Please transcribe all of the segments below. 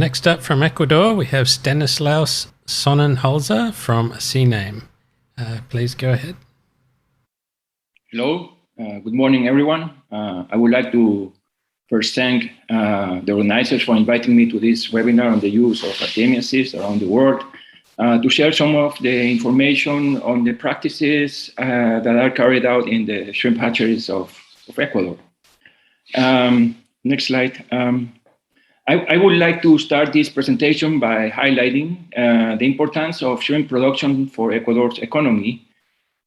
Next up from Ecuador, we have Stanislaus Sonnenholzner from CENAIM. Please go ahead. Hello, good morning, everyone. I would like to first thank the organizers for inviting me to this webinar on the use of Artemia cysts around the world to share some of the information on the practices that are carried out in the shrimp hatcheries of Ecuador. Next slide. I would like to start this presentation by highlighting the importance of shrimp production for Ecuador's economy.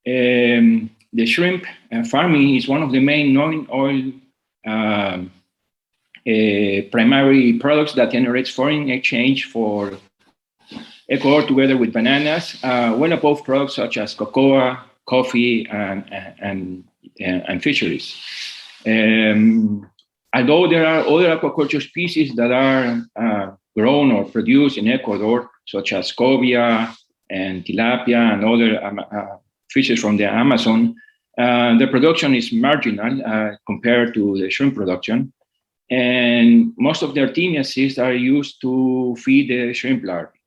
The shrimp farming is one of the main non-oil primary products that generates foreign exchange for Ecuador, together with bananas, well above products such as cocoa, coffee, and fisheries. Although there are other aquaculture species that are grown or produced in Ecuador, such as cobia and tilapia and other fishes from the Amazon, the production is marginal compared to the shrimp production. And most of the Artemia cysts are used to feed the shrimp larvae.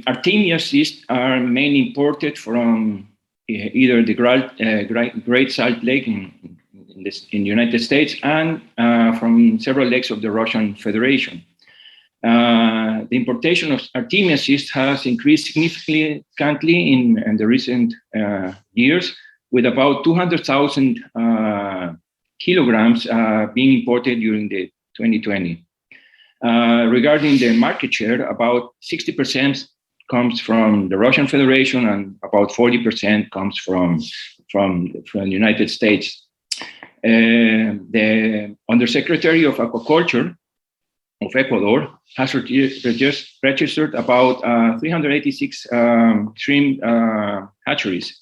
Artemia cysts are mainly imported from either the Great Salt Lake in the United States and from several lakes of the Russian Federation. The importation of Artemia cysts has increased significantly in the recent years, with about 200,000 kilograms being imported during the 2020. Regarding the market share, about 60% comes from the Russian Federation and about 40% comes from the United States. The Undersecretary of Aquaculture of Ecuador has registered about 386 shrimp hatcheries.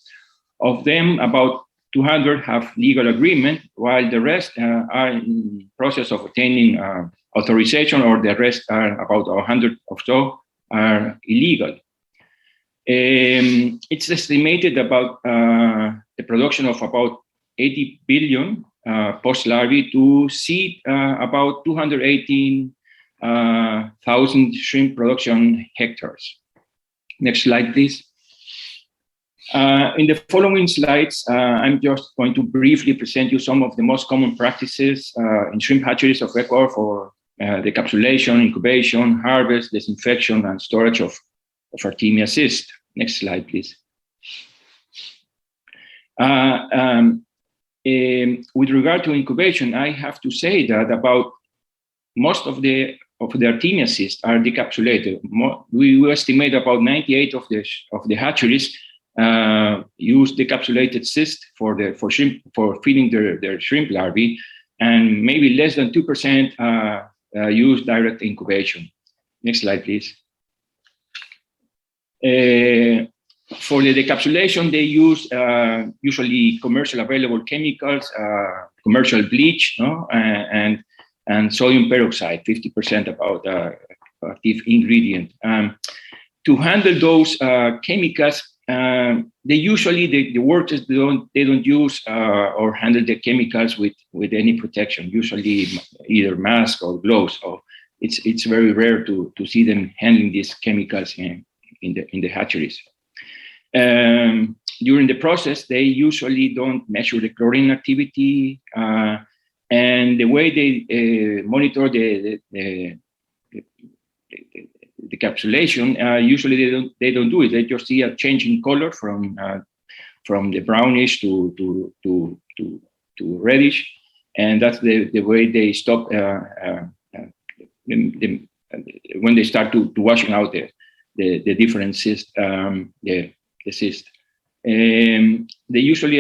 Of them, about 200 have legal agreement, while the rest are in process of obtaining authorization, or the rest are about 100 or so are illegal. It's estimated about the production of about 80 billion post-larvae to seed about 218,000 shrimp production hectares. Next slide, please. In the following slides, I'm just going to briefly present you some of the most common practices in shrimp hatcheries of Ecuador for decapsulation, incubation, harvest, disinfection, and storage of Artemia cysts. Next slide, please. With regard to incubation, I have to say that about most of the Artemia cysts are decapsulated. We estimate about 98 of the hatcheries use decapsulated cysts for feeding their shrimp larvae, and maybe less than 2% use direct incubation. Next slide, please. For the decapsulation, they use usually commercial available chemicals, commercial bleach, and sodium peroxide, 50% about active ingredient. To handle those chemicals, they usually the workers they don't use or handle the chemicals with any protection. Usually either mask or gloves. So it's very rare to see them handling these chemicals in the hatcheries. During the process, they usually don't measure the chlorine activity, and the way they monitor the decapsulation, usually they don't do it. They just see a change in color from the brownish to reddish, and that's the way they stop when they start to washing out the different cysts, the cyst. They usually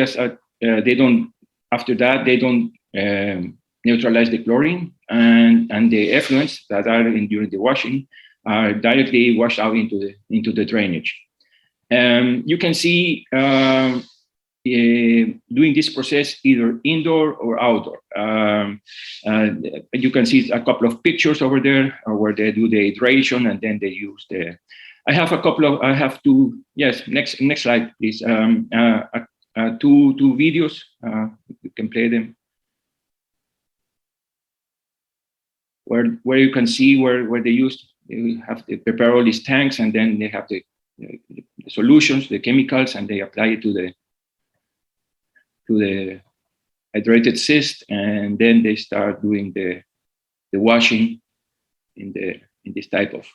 they don't, after that they don't neutralize the chlorine, and the effluents that are during the washing are directly washed out into the drainage. You can see doing this process either indoor or outdoor. You can see a couple of pictures over there where they do the hydration, and then they use the. I have two. Yes, next slide, please. Two videos. You can play them. where you can see where they have to prepare all these tanks, and then they have the solutions, the chemicals, and they apply it to the hydrated cyst, and then they start doing the washing in this type of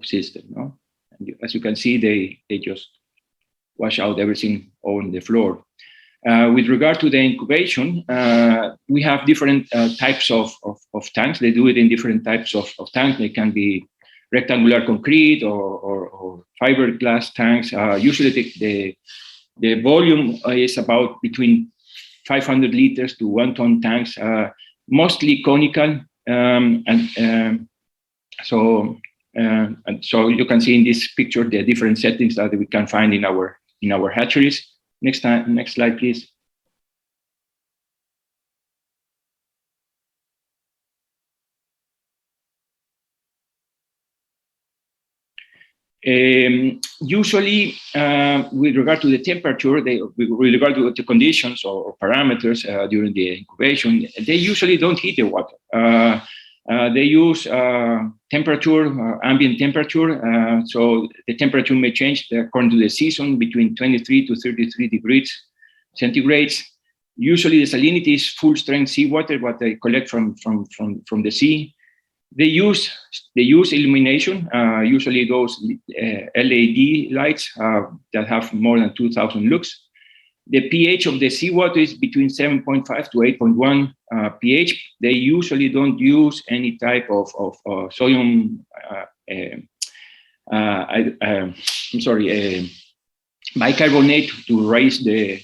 system. No? And as you can see, they just wash out everything on the floor. With regard to the incubation, we have different types of tanks. They do it in different types of tanks. They can be rectangular concrete or fiberglass tanks. Usually the volume is about between 500 liters to 1 ton tanks, mostly conical. So you can see in this picture the different settings that we can find in our hatcheries. Next slide, please. Usually, with regard to the temperature, with regard to the conditions or parameters during the incubation, they usually don't heat the water. They use temperature, ambient temperature. So the temperature may change according to the season between 23 to 33 degrees centigrade. Usually the salinity is full strength seawater, what they collect from the sea. They use illumination, usually those LED lights that have more than 2,000 lux. The pH of the seawater is between 7.5 to 8.1 pH. They usually don't use any type of sodium, bicarbonate to raise the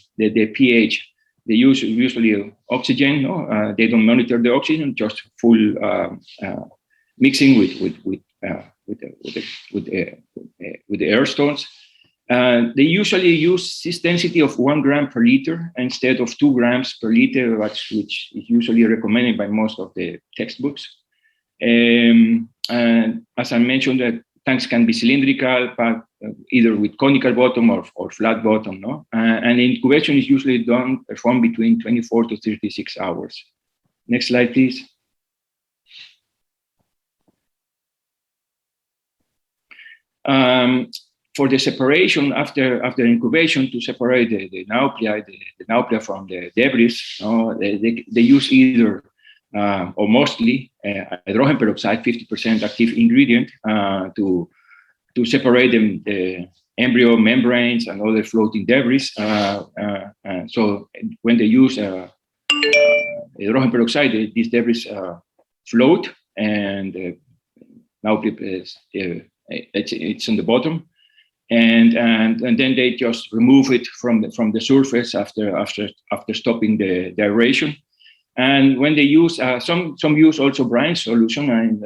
pH. They use usually oxygen. No? They don't monitor the oxygen, just full mixing with the air stones. They usually use cyst density of 1 gram per liter instead of 2 grams per liter, which is usually recommended by most of the textbooks. And as I mentioned, the tanks can be cylindrical, but either with conical bottom or flat bottom. No? And incubation is usually performed between 24 to 36 hours. Next slide, please. For the separation after incubation, to separate the nauplia from the debris, they use either or mostly hydrogen peroxide, 50% active ingredient, to separate the embryo membranes and other floating debris. So when they use hydrogen peroxide, these debris float, and nauplia it's on the bottom. And then they just remove it from the surface after stopping the aeration. And when they use some use also brine solution, and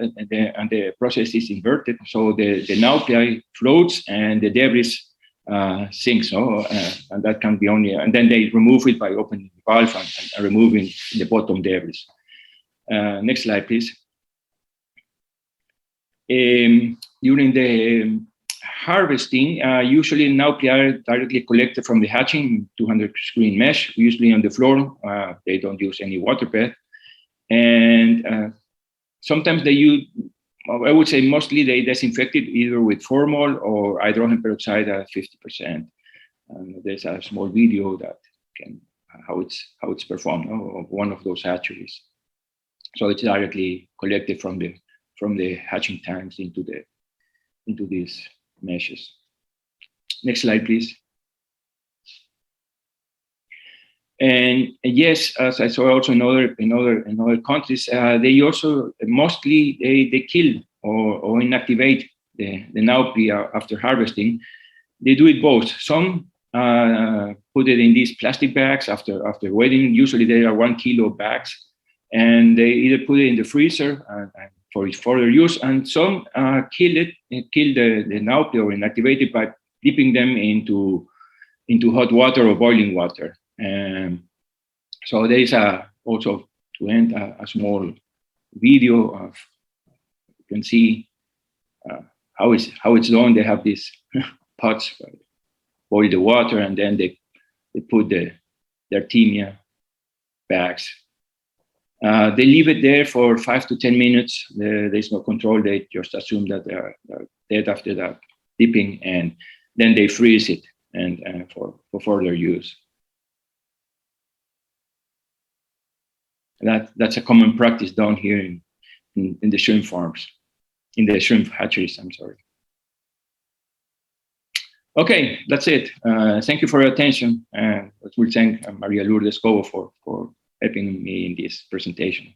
the process is inverted, so the nauplia floats and the debris sinks. And that can be only, and then they remove it by opening the valve and removing the bottom debris. Next slide, please. During the harvesting, usually nauplia are directly collected from the hatching, 200 screen mesh, usually on the floor. They don't use any water bed. And sometimes they use, I would say mostly they disinfect it either with formol or hydrogen peroxide at 50%. There's a small video that can how it's performed of one of those hatcheries. So it's directly collected from the hatching tanks into these meshes. Next slide, please. And yes, as I saw also in other countries, they also mostly they kill or inactivate the nauplia after harvesting. They do it both. Some put it in these plastic bags after waiting. Usually they are 1 kilo bags, and they either put it in the freezer for its further use, and some kill the nauplia or inactivate it by dipping them into hot water or boiling water. So there is also to end a small video of, you can see how it's done. They have these pots, boil the water, and then they put the Artemia bags They leave it there for 5 to 10 minutes. There's no control. They just assume that they're dead after that dipping, and then they freeze it and for further use. That's a common practice down here in the shrimp farms, in the shrimp hatcheries, I'm sorry. Okay, that's it. Thank you for your attention. We'll thank Maria Lourdes Cobo for helping me in this presentation.